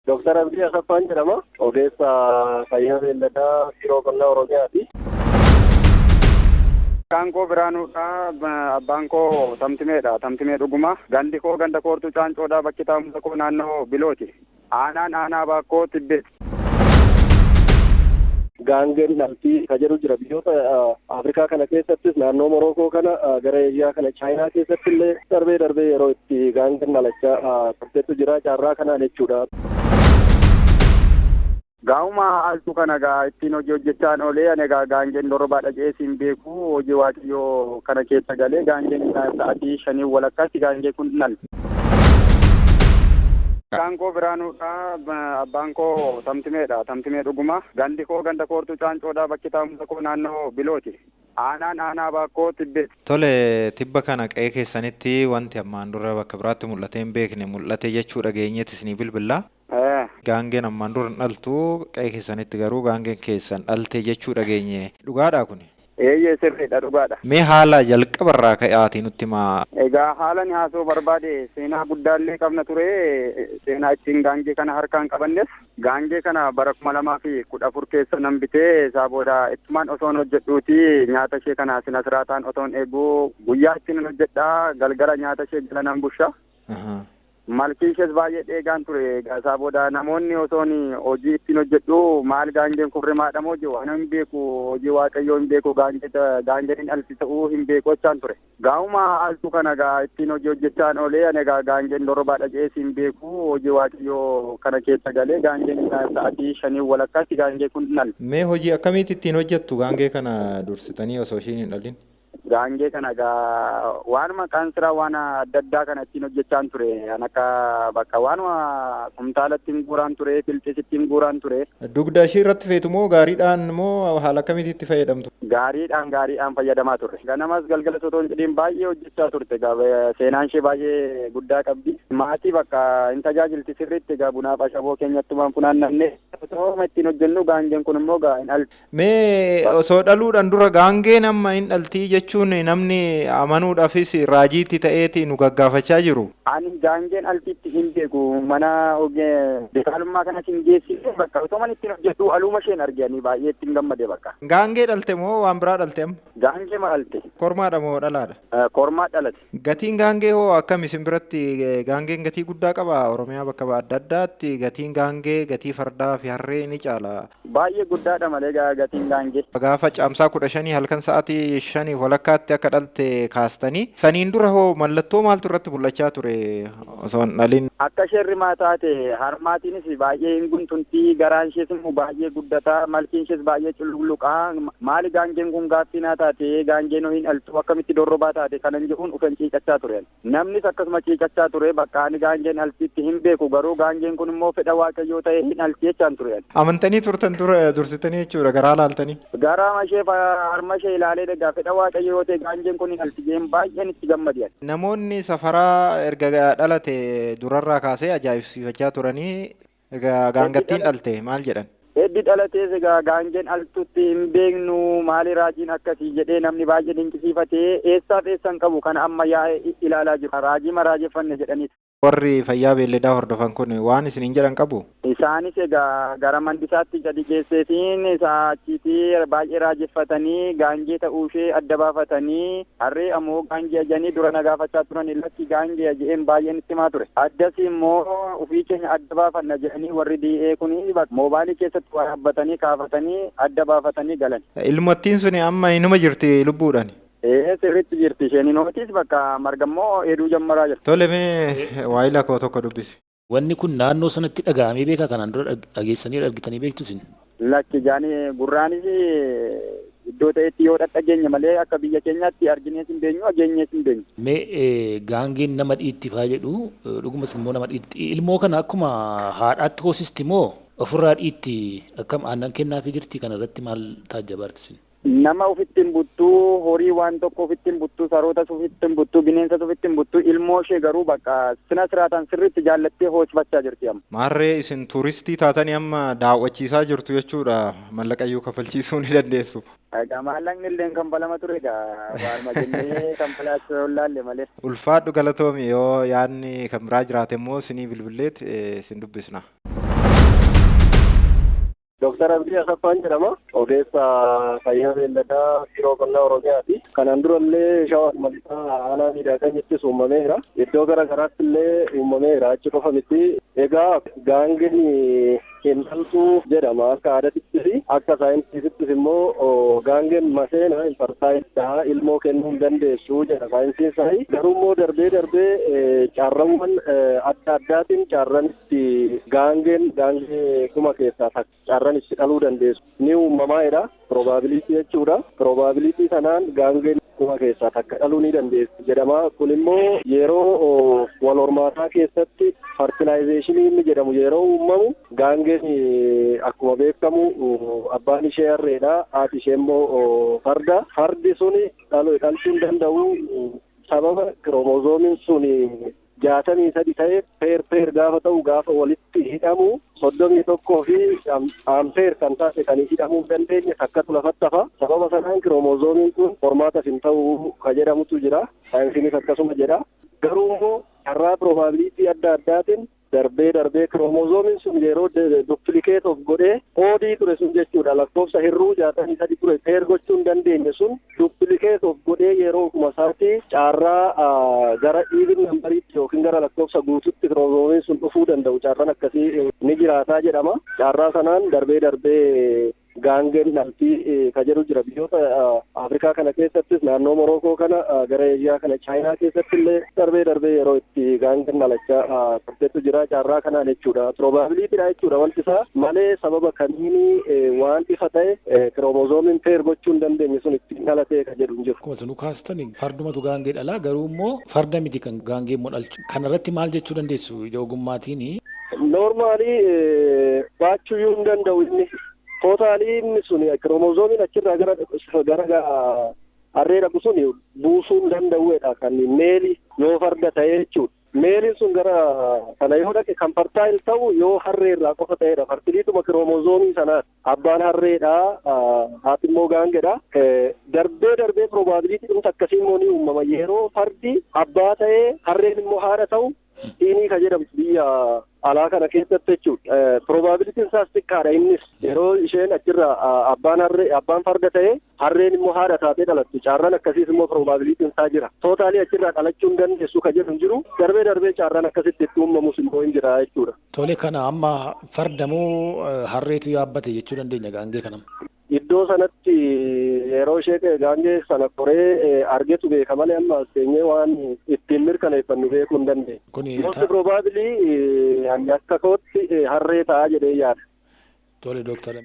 Dr. Abdii Asaffaan jedhama. Ogeessa fayyaa beelladaa Biiroo Qonnaa Oromiyaati. Kaankoo Biraanuudha. Abbaan koo Tamtimeedha. Tamtimee dhuguma. Gandi koo ganda koortuu Caancoodhaa bakki taa'umsa koo naannoo Bilooti. Aanaan aanaa Baakkoo Tibbeeti. Gaangeen dhaltii ka jedhu jira. Biyyoota Afrikaa kana keessattis naannoo Morookoo kana gara Eeshiyaa kana Chaayinaa keessatti illee darbee yeroo itti gaangeen dhalachaa turteetu jira. Carraa kanaan jechuudha. Gaa'uma altu kana ittiin hojii hojjechaan oolee ani gaangeen dorobaa dhaga'ee siin beeku hojii waaqayyoo kana keessa galee gaangeen sa'aatii 5 walakkaatti gaangee kun nal. Kaankoo Biraanuudha. Abbaan koo Tamtimeedha. Tamtimee dhuguma. Gandi koo ganda koortuu Caancoodhaa bakki taa'umsa koo naannoo Bilooti. Aanaan aanaa Baakkoo Tibbeeti. Tole, tibba kana qe'ee keessanitti wanti ammaan dura bakka biraatti mul'atee hin beekne mul'ate jechuudha geenyeetti isinii bilbillaa. Gaangeen ammaan dura hin dhaltu qe'ee keessanitti garuu gaangeen keessan dhalte jechuudha geenye. Dhugaadhaa kuni? Eeyyee sirriidha, dhugaadha. Mee haala jalqabarraa ka'aatii nutti himaa. Egaa haala ni haasoo barbaade seenaa guddaallee qabna ture. Seenaa ittiin gaangee kana harkaan qabannes gaangee kana bara 2014 keessa nan bitee isaa booda ittumaan osoon hojjedhuuti nyaata ishee kana sinasiraataan osoon eeguu guyyaa ittiin hojjedhaa galgala nyaata ishee jala nan busha. Malkii ishees baay'ee dheegaan ture. Isaa booda namoonni osoon hojii ittiin hojjedhu maal gaangeen kun rimaadha moo jiru ana hin beeku, hojii waaqayyoo hin beeku, gaangeen alti ta'uu hin beeku jechaan ture. Gaa'uma altu kana ittiin hojii hojjechaan oolee ani gaangeen dorobaa dhaga'ee siin beeku hojii waaqayyoo kana keessa galee gaangeen sa'aatii 5 walakkaatti gaangee kun nal. Mee hojii akkamiitti ittiin hojjettu gaangee kana dursitanii osoo ishiin hin dhalin? Gaangee kana waanuma qaansiraa waan adda addaa kana ittiin hojjechaan ture. An akka bakka waanuma kumtaala ittiin guuraan ture, filxis ittiin guuraan ture. Dugda ishii irratti feetu moo gaariidhaan moo haala akkamiitti itti fayyadamtu? Gaariidhaan fayyadamaa turre. Ganamas galgala sotoon jedhiin baay'ee hojjechaa turte. Seenaan ishee baay'ee guddaa qabdi. Maatii bakka hin tajaajilti sirriitti bunaaf ashaboo keenyattumaan funaannannee osooma ittiin hojjennu gaangeen kun immoo hin dhalti. Mee osoo dhaluudhaan dura gaangeen amma hin dhaltii jechuun namni amanuudhaafis raajiitti ta'eeti nu gaggaafachaa jiru. Ani gaangeen altiitti hin beeku mana beekaalummaa kanas hin geessine bakka osoo ittiin hojjedhu aluma isheen arganii baay'ee ittiin gammade bakka. Gaangee dhalte moo waan biraa dhalte amma? Gaangee ma dhalte. Kormaadha moo dhalaadha? Kormaa dhalate. Gatiin gaangee hoo akkam isin biratti? Gaangeen gatii guddaa qaba. Oromiyaa bakka adda addaatti gatiin gaangee gatii fardaa fi harree ni caala. Baay'ee guddaadha malee gatiin gaangee. Gaafa caamsaa 15 halkan sa'aatii 5 walakkaatti akka dhalte kaastanii saniin dura hoo mallattoo maaltu irratti mul'achaa ture osoo hin dhalin? Akka isheen rimaa taate harmaatiinis baay'ee hin guntuntii, garaan ishees immoo baay'ee guddataa, malkiin ishees baay'ee cululuqaa. Maali gaangeen kun gaaffii naa taate gaangeen hin dhaltu akkamitti dorrobaa taate kanan jedhuun ufan ciicachaa ture. Namnis akkasuma ciicachaa ture. Bakka ani gaangeen altiitti hin beeku garuu gaangeen kun immoo fedha waaqayyoo ta'e hin dhalti jechaan ture. Amantanii turtan dursitanii jechuudha garaa laaltanii? Garaa ishee harma ishee ilaalee dhagaa fedha waaqayyoo ta'e gaangeen kun hin dhalti jeen baay'een itti gammadiyan. Namoonni safaraa erga dhalate durarraa kaasee ajaa'ibsiifachaa turanii gaangattiin dhalte maal jedhan? Heddi dhalatees gaangeen altutti hin beeknu maali raajiin akkasii jedhee namni baay'ee dinqisiifatee eessaaf eessan qabu kana amma yaa'ee ilaalaa jiru. Raajii raajeffanne jedhanii. Warri fayyaa beelladaa hordofan kun waan isiniin jedhan qabu? Isaanis gara mandisaatti gadi geesseetiin achiitii baay'ee raajeffatanii gaangee ta'uu ishee adda baafatanii harree ammoo gaangee ajanii dura nagaafachaa turan lakki gaangee jedheen baay'een itti himaa ture. Addas immoo ufii keenya adda baafanna jedhanii warri di'ee kun moobaayilii keessatti waa dhaabbatanii kaafatanii adda baafatanii galan. Ilmoottiin suni amma inuma jirti lubbuudhaan? Sirriitti jirti isheen nootis bakka margammoo hedduu jammaraa jirti. Tole mee waayila koo tokko dubbisi. Wanni kun naannoo sanatti dhaga'amee beekaa kanaan dura dhageessanii argitanii beektu isin? Lakki jaanii gurraanis iddoo ta'etti yoo dhageenye malee akka biyya keenyaatti arginees hin beenyu ageenyees hin beenyu. Mee gaangeen nama dhiittifaa jedhu dhugumas immoo nama dhiitti ilmoo kana akkuma haadhaatti hoosisti moo ofirraa dhiitti akkam aannan kennaafii jirti kana irratti maal taajjabaarti isin? Nama ofittiin buttuu, horii waan tokko ofittiin buttuu, sarootas ofittiin buttuu, bineensas ofittiin buttuu, ilmoo ishee garuu bakka sina siraataan sirriitti jaallattee hoosifachaa jirti amma. Maarree isin tuuristii taatanii amma daawwachiisaa jirtu jechuudha. Mallaqayyuu kafalchiisuu ni dandeessu. Egaa maallaqni illee kan balama ture egaa waanuma jennee kan falaasoo laalle malee. Ulfaadhu galatoomi yoo yaadni kan biraa jiraate immoo isinii bilbilleet isin dubbisna. Dr. Abdii Asaffaan jedhama. Ogeessa fayyaa beelladaa Biiroo Qonnaa Oromiyaati. Kanaan durallee shawaa malisaa aanaa miidhaganyittis uumameera. Iddoo garaagaraatti illee uumameera. Achi qofa miti. Egaa gaangeen intaltuu jedhama akka aadaattis akka saayinsiisittis immoo gaangeen maseena infartaayittaa ilmoo kennuu hin dandeessu jedha saayinsiin isaa. Garuu immoo darbee caarrawwan adda addaatiin caarran itti gaangee kuma keessaa caarran itti dhaluu dandeessu ni uumamaadha. Probabilitii jechuudha. Probabilitii sanaan gaangeen kuma keessaa takka dhaluu ni dandeessu jedhama. Kun immoo yeroo wal hormaataa keessatti fertilization inni jedhamu yeroo uumamu gaangeen akkuma beekamu abbaan ishee harreedha, haati ishee immoo farda. Fardi suni dhalchuu hin danda'u sababa kiromozoomiin sun 63 ta'ee peer gaafa ta'u gaafa walitti hidhamu 31 fi ampeer kan taate kan hidhamuu hin dandeenye takkatu lafatti hafa. Sababa sanaan kiromozoomiin kun hormaataaf hin ta'u ka jedhamutu jira. Saayinsiinis akkasuma jedha. Garuu immoo carraa probabilitii adda addaatiin darbee kiromozoomiin sun yeroo duplikeet of godhee oodii ture sun jechuudha lakkoofsa hirruu 63 ture peer gochuu hin dandeenye sun duplikeet of godhee yeroo kuma isaatti caarraa gara even nambariitti yookiin gara lakkoofsa guututti kiromozoomiin sun dhufuu danda'u caarraan akkasii ni jiraataa jedhama. Caarraa sanaan darbee gaangeen dhaltii ka jedhu jira. Biyyoota Afrikaa kana keessattis naannoo Morookoo kana gara Eeshiyaa kana Chaayinaa keessatti illee darbee yeroo itti gaangeen dhalachaa turteetu jira. Caarraa kanaan jechuudha. Probabilitiidha jechuudha wanti isaa malee sababa kamiini waan ifa ta'e kiromozoomiin peer gochuu hin dandeenye sun ittiin dhalatee ka jedhu hin jiru. Akkuma nu kaastan fardumatu gaangee dhalaa garuu immoo farda miti kan gaangee immoo dhalchu. Kanarratti maal jechuu dandeessu ija ogummaatiin? Noormaalii baachuu hin danda'u inni. Tootaalii inni sun kiromozoomiin achirraa gara harree dhaqu sun buusuu hin danda'uudha kan meeli yoo farda ta'e jechuudha. Meeliin sun gara kana yoo dhaqe kan fartaayil ta'u yoo harreerraa qofa ta'edha. Fartiliituma kiroomozoomii sanaan abbaan harreedhaa haati immoo gaangeedha. Darbee probabilitii dhumta akkasii immoo ni uumama. Yeroo fardi abbaa ta'ee harreen immoo haadha ta'u dhiinii ka jedhamtu biyya alaa kana keessatti jechuudha. Probabilitiin isaas xiqqaadha innis yeroo isheen achirraa abbaan farda ta'ee harreen immoo haadha taatee dhalattu. Caarraan akkasiis immoo probabilitiin isaa jira. Tootaalii achirraa dhalachuu hin dandeessu ka jedhu hin jiru. Darbee caarraan akkasitti itti uumamus immoo hin jira jechuudha. Tole kana amma farda moo harreetu yaabbate jechuu dandeenya gaangee kana? Iddoo sanatti yeroo ishee gaangee sana koree argetu beeka malee amma seenyee waan ittiin mirkaneeffannu beekuu hin dandeenye. Most probably akka kootti harree ta'a jedhee yaada. Tole Dooktar.